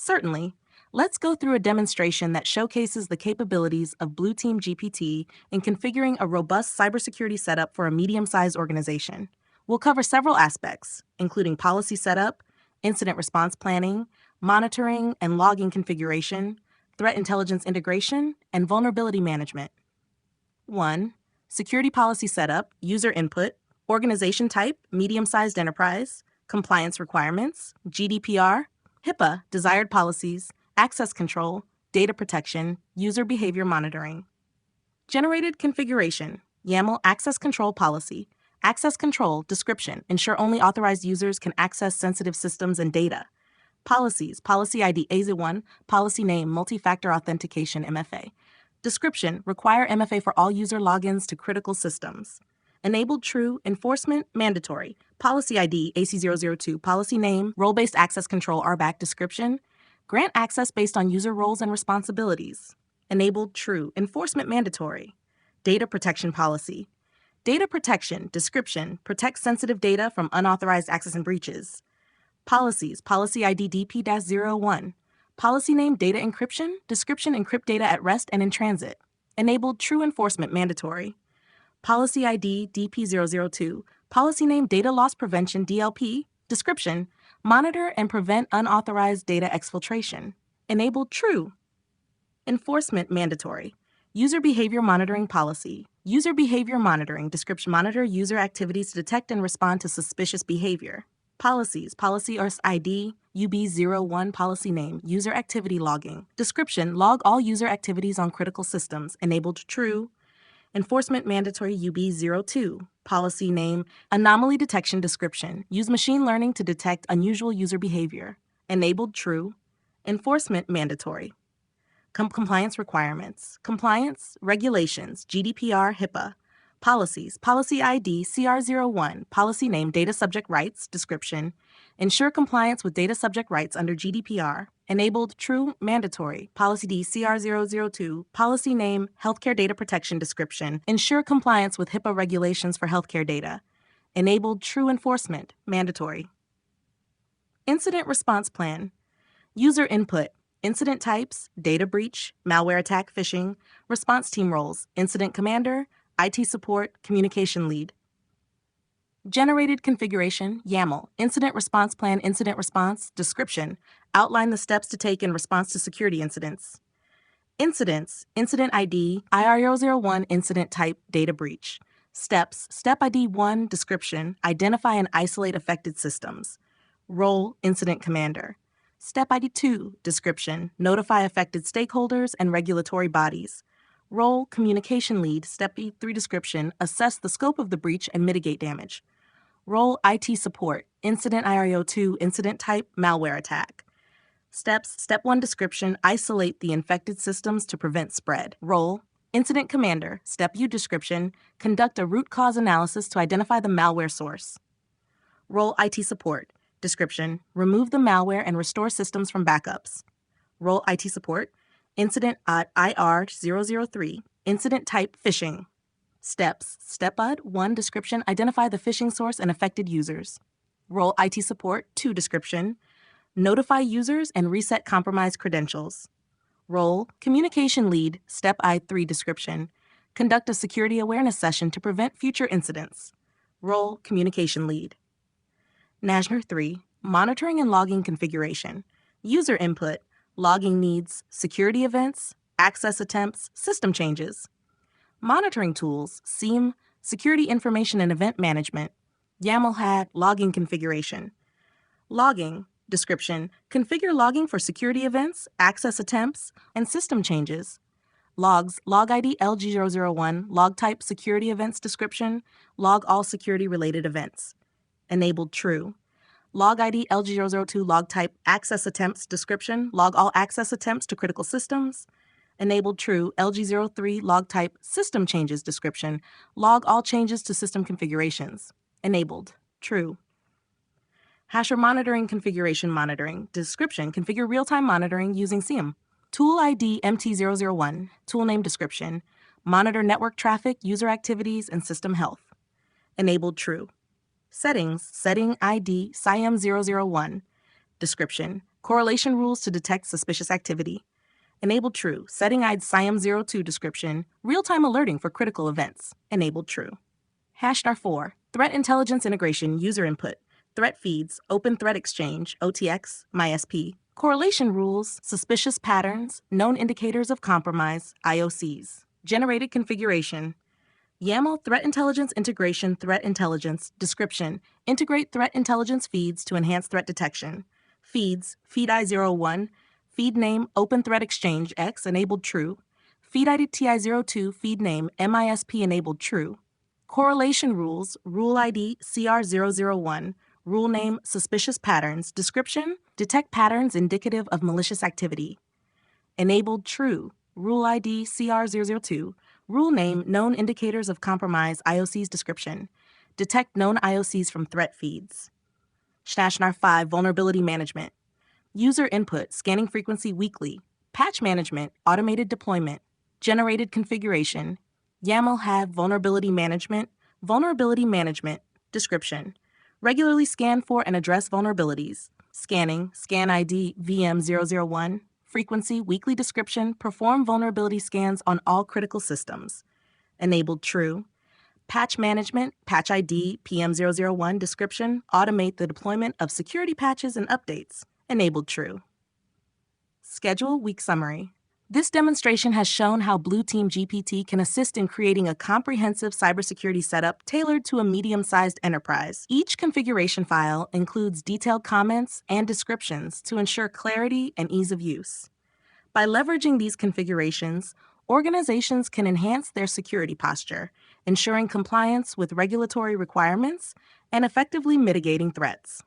Certainly. Let's go through a demonstration that showcases the capabilities of Blue-Team-GPT in configuring a robust cybersecurity setup for a medium-sized organization. We'll cover several aspects, including policy setup, incident response planning, monitoring and logging configuration, threat intelligence integration, and vulnerability management. 1. Security policy setup, user input, organization type, medium-sized enterprise, compliance requirements, GDPR, HIPAA, desired policies, access control, data protection, user behavior monitoring. Generated configuration, YAML access control policy, access control description, ensure only authorized users can access sensitive systems and data. Policies, policy ID AZ1, policy name, multi-factor authentication MFA. Description, require MFA for all user logins to critical systems. Enabled true, enforcement mandatory. Policy ID AC002, policy name, role-based access control RBAC description. Grant access based on user roles and responsibilities. Enabled true, enforcement mandatory. Data protection policy. Data protection description, protect sensitive data from unauthorized access and breaches. Policies, policy ID DP-01. Policy name data encryption, description encrypt data at rest and in transit. Enabled true enforcement mandatory. Policy ID DP002, policy name data loss prevention DLP, description, monitor and prevent unauthorized data exfiltration. Enabled true. Enforcement mandatory. User behavior monitoring policy. User behavior monitoring, description, monitor user activities to detect and respond to suspicious behavior. Policies, policy or ID, UB01 policy name, user activity logging. Description, log all user activities on critical systems, enabled true. Enforcement mandatory UB02, policy name, anomaly detection description, use machine learning to detect unusual user behavior, enabled true. Enforcement mandatory. Compliance requirements, compliance, regulations, GDPR, HIPAA. Policies, policy ID CR01, policy name data subject rights, description, ensure compliance with data subject rights under GDPR, enabled true mandatory, policy D CR002, policy name healthcare data protection description, ensure compliance with HIPAA regulations for healthcare data, enabled true enforcement, mandatory. Incident response plan, user input, incident types, data breach, malware attack, phishing, response team roles, incident commander, IT support, communication lead. Generated configuration, YAML, incident response plan, incident response, description, outline the steps to take in response to security incidents. Incidents, incident ID, IR001, incident type, data breach. Steps, step ID 1, description, identify and isolate affected systems. Role, incident commander. Step ID 2, description, notify affected stakeholders and regulatory bodies. Role, communication lead, step 3 description, assess the scope of the breach and mitigate damage. Role, IT support, incident IRO2, incident type, malware attack. Steps, step 1 description, isolate the infected systems to prevent spread. Role, incident commander, step U description, conduct a root cause analysis to identify the malware source. Role, IT support, description, remove the malware and restore systems from backups. Role, IT support, incident at IR003, incident type phishing. Steps, step 1 description, identify the phishing source and affected users. Role, IT support 2 description, notify users and reset compromised credentials. Role, communication lead, step I3 description, conduct a security awareness session to prevent future incidents. Role, communication lead. NASHNR 3, monitoring and logging configuration, user input, logging needs, security events, access attempts, system changes. Monitoring tools, SIEM, security information and event management, YAML HAT, logging configuration. Logging, description, configure logging for security events, access attempts, and system changes. Logs, log ID LG001, log type security events description, log all security-related events. Enabled true. Log ID LG002, log type access attempts description, log all access attempts to critical systems. Enabled true, LG03, log type system changes description, log all changes to system configurations. Enabled true. Hasher monitoring configuration monitoring description, configure real-time monitoring using SIEM. Tool ID MT001, tool name description, monitor network traffic, user activities, and system health. Enabled true. Settings, setting ID SIEM001, description, Correlation rules to detect suspicious activity. Enabled true. Setting CIAM02 description. Real-time alerting for critical events. Enabled true. #4. Threat intelligence integration user input. Threat feeds, Open Threat Exchange, OTX, MySP. Correlation rules, suspicious patterns, known indicators of compromise, IOCs. Generated configuration. YAML Threat Intelligence Integration Threat Intelligence Description. Integrate threat intelligence feeds to enhance threat detection. Feeds, Feed I01, feed name Open Threat Exchange X enabled true. Feed ID TI02 feed name MISP enabled true. Correlation rules, Rule ID CR001, rule name Suspicious Patterns, description, detect patterns indicative of malicious activity. Enabled true, Rule ID CR002, rule name Known Indicators of Compromise IOCs description, detect known IOCs from threat feeds. #5 Vulnerability Management. User input, scanning frequency weekly, patch management, automated deployment, generated configuration, YAML have vulnerability management, description, regularly scan for and address vulnerabilities, scanning, scan ID VM001, frequency, weekly description, perform vulnerability scans on all critical systems, enabled true, patch management, patch ID PM001 description, automate the deployment of security patches and updates, enabled true. Schedule week summary. This demonstration has shown how Blue-Team-GPT can assist in creating a comprehensive cybersecurity setup tailored to a medium-sized enterprise. Each configuration file includes detailed comments and descriptions to ensure clarity and ease of use. By leveraging these configurations, organizations can enhance their security posture, ensuring compliance with regulatory requirements and effectively mitigating threats.